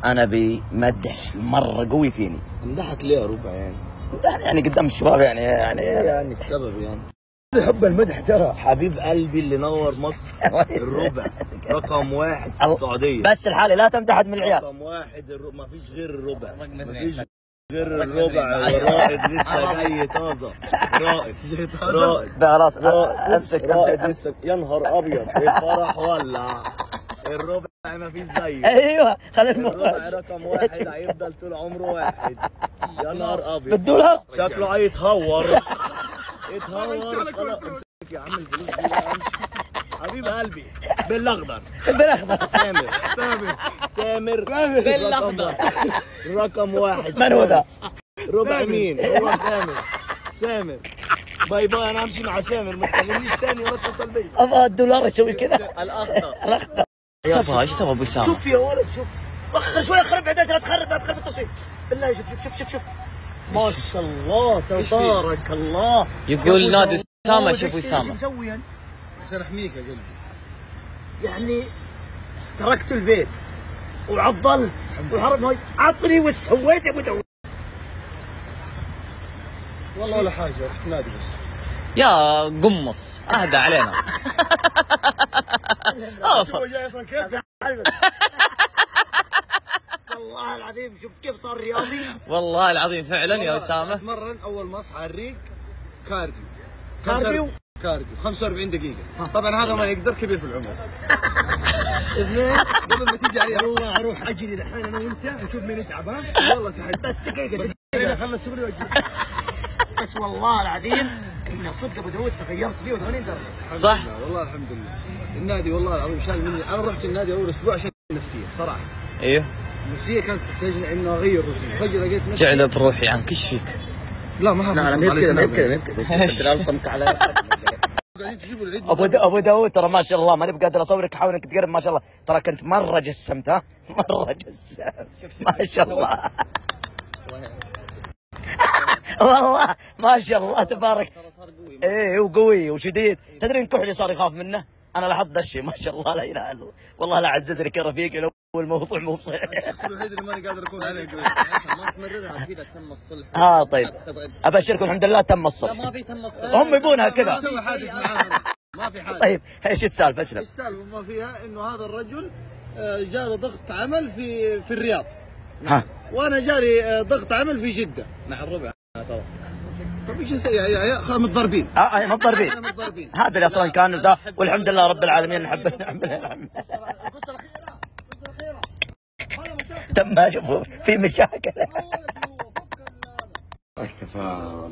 انا بمدح مره قوي فيني. امدحك ليه يا ربع يعني؟ يعني قدام الشباب يعني السبب يعني حب المدح ترى حبيب قلبي اللي نور مصر. الربع رقم واحد في السعوديه. بس الحالة لا تمدح حد من العيال. رقم واحد ما فيش غير الربع، ما فيش غير الربع. والرائد لسه جاي طازه. رائد خلاص امسك لسه. يا نهار ابيض الفرح ولع. الربع ما فيش زيه. ايوه خلي الربع رقم واحد هيفضل طول عمره واحد. يا نهار ابيض بالدولار شكله هيتهور. اتهور خلاص. امسك يا عم الفلوس دي بقى. حبيب قلبي بالاخضر تامر بالاخضر رقم واحد. من هو ده؟ ربع مين؟ هو سامر. باي باي انا همشي مع سامر. ما تكلمنيش تاني ولا اتصل بيا. ابغى الدولار اسوي كذا. الاخضر ايش تبغى ابو اسامه؟ شوف يا ولد شوف. اخر شوي خرب بعدين لا تخرب التصوير بالله. شوف ما شاء الله تبارك الله. يقول نادي اسامه. شوف اسامه ايش مسوي انت؟ عشان احميك يا قلبي. يعني تركت البيت وعضلت وحرب. عطني وش سويت يا ابو داود؟ والله ولا حاجه رحت نادي بس. يا قمص اهدى علينا. هو جاي اصلا كيف؟ والله العظيم شفت كيف صار رياضي؟ والله العظيم فعلا يا اسامه. اتمرن اول ما اصحى على الريق كارديو 45 دقيقة. طبعا هذا ما يقدر كبير في العمر. اثنين قبل ما تيجي علي والله اروح اجري الحين انا وانت نشوف مين يتعب. ها والله تحدي. بس دقيقة اخلص شغلي واجي. بس والله العظيم ان صدق ابو داود تغيرت 180 درجة. صح والله الحمد لله. النادي والله العظيم شال مني. انا رحت النادي اول اسبوع عشان النفسية بصراحة. ايوه النفسية كانت تحتاجني انه اغير روتين. فجأة لقيت نفسي جعله بروحي عنك ايش فيك؟ لا ما ما يمكن على ابو داود ترى ما شاء الله ماني بقادر اصورك. احاول انك تقرب. ما شاء الله ترى كنت مره جسمت. ها مره جسمت ما شاء الله. والله ما شاء الله تبارك. ايه وقوي وشديد. تدري ان كحلي صار يخاف منه. انا لاحظت ذا الشيء ما شاء الله. لا اله الا الله. والله لا عززني كرفيقي لو الموضوع مو بصحيح. الشخص الوحيد اللي ماني قادر اكون عليه قوي. ما تمررها كذا تم الصلح. طيب ابشركم الحمد لله تم الصلح. ما في تم الصلح. هم يبونها كذا. سوي حادث معاهم. ما في حادث. طيب ايش السالفه؟ اسلم. ايش السالفه؟ ما فيها انه هذا الرجل جاله ضغط عمل في الرياض. ها وانا جاري ضغط عمل في جده مع الربع ترى. طيب ايش اسوي يا متضربين؟ متضربين. هذا اللي اصلا كان ذا. والحمد لله رب العالمين. نحب تم. ما شوفوا في مشاكل. اكتفى